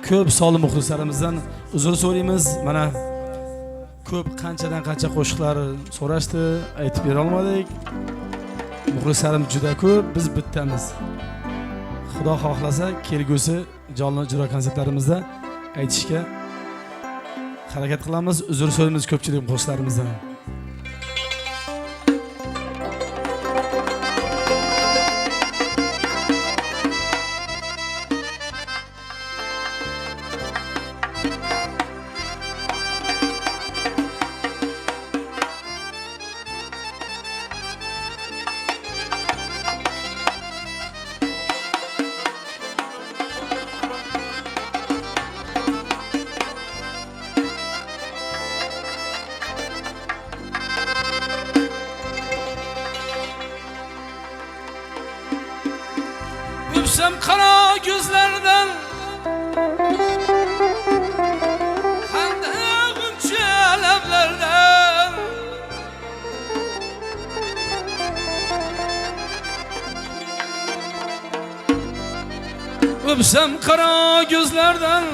ko'p sog'li muxlislarimizdan uzr so'raymiz. Mana ko'p qanchadan qancha qo'shiqlar so'rashdi, aytib bera olmadik. Muxlislarimiz juda ko'p, biz bittamiz. Xudo xohlasa kelgusi jonli ijro konsertlarimizda aytishga harakat qilamiz. Uzr so'raymiz ko'pchilik muxlislarimizdan. Öpsem kara gözlerden Handeğince leblerden Öpsem kara gözlerden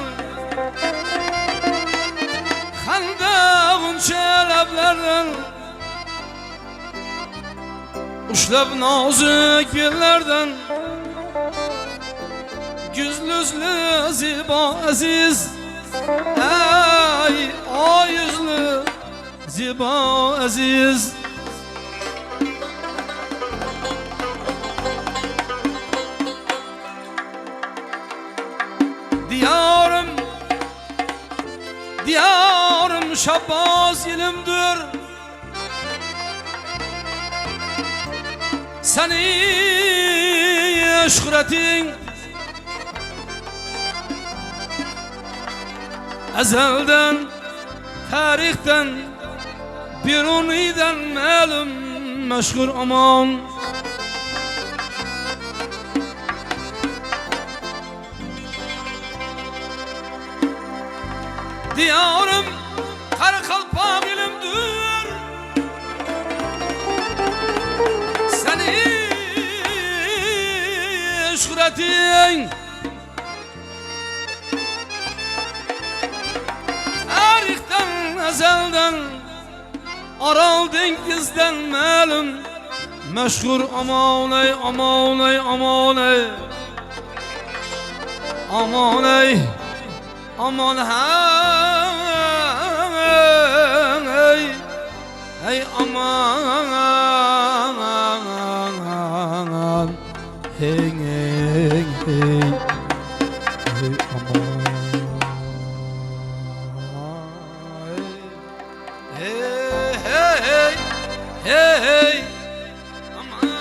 Handeğince leblerden Uşlab nazik bellerden Yüzlü ziba aziz Ay yüzlü ziba aziz Diyarım Şabbas ilimdir Seni şükretin Ezelden, tarihten, biruniden melum meşhur aman Diyarım Karakalpak ilimdir Seni şükretin Ezelden Aral dengizden melum meşhur aman ey aman ey aman ey aman ey aman hey ey aman hey hey hey aman Hey, aman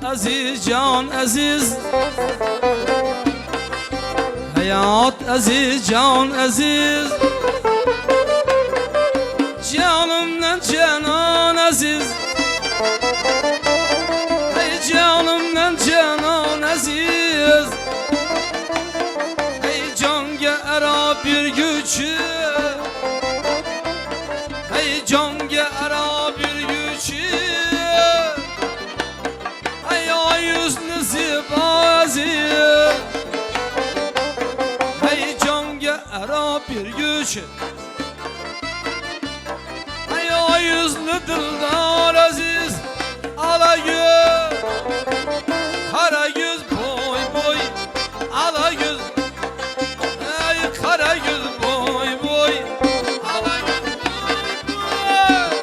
Aziz can aziz Hayat aziz can aziz Canımdan canan aziz Hey canımdan canan aziz Hey canga ara bir gücü Hey canga ara bir gücü Hey canga ara bir güç Hey yüzlü dildar aziz Ala yüz Kara yüz boy boy Ala yüz Hey kara yüz boy boy Ala yüz boy boy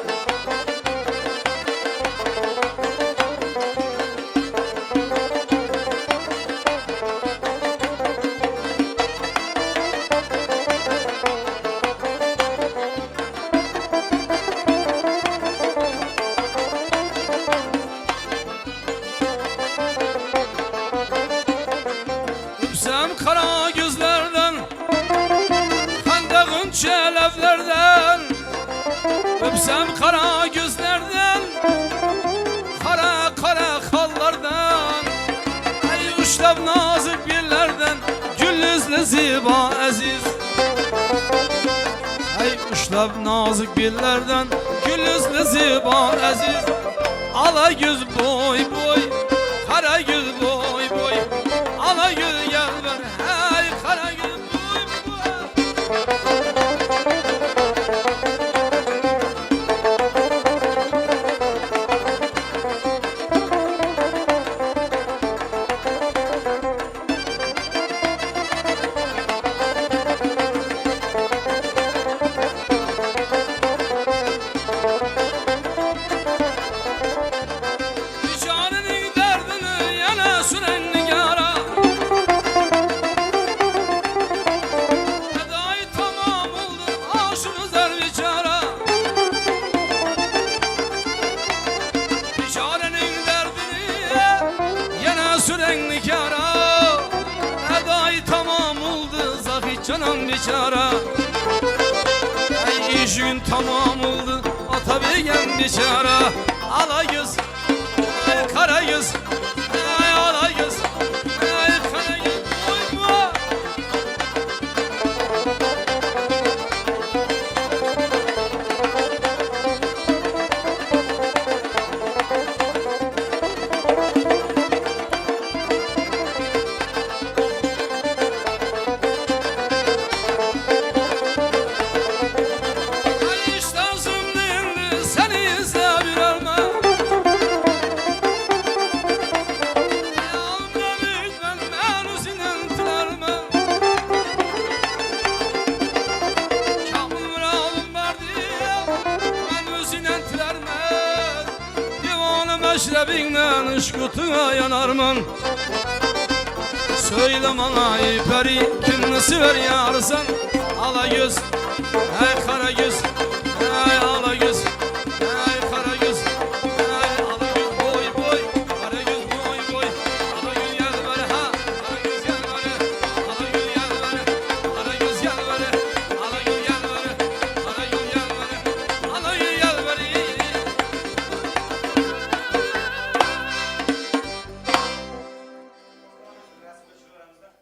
Öpsem kara gözlerden, kara kara hallardan, ay uçlab nazik birlerden, gül yüzlü ziba aziz. Ay uçlab nazik birlerden, gül yüzlü ziba aziz. Ala göz boy boy, kara göz boy boy, ala göz gel ver, ay kara göz boy boy. Biçarenin derdini yana süren nigara, fedai tamam oldu aşığızlar biçara. Biçarenin derdini yana süren nigara, fedai tamam oldu zahit canım biçara. Ay işin tamam oldu ata beygem biçara. Ala göz, ay kara göz, ay ala göz, ay kara göz, oy boy. Ay iştah zümründü seni izle bir alma. Ay alımda büyütmem ben üzünen tilarma. Kamil muradım var diye ben üzünen tilarma. Divanı meşrebinden ışkutuna yanarman. Söyle bana ey peri kimisi ver yarsan. Ala göz, ay kara göz,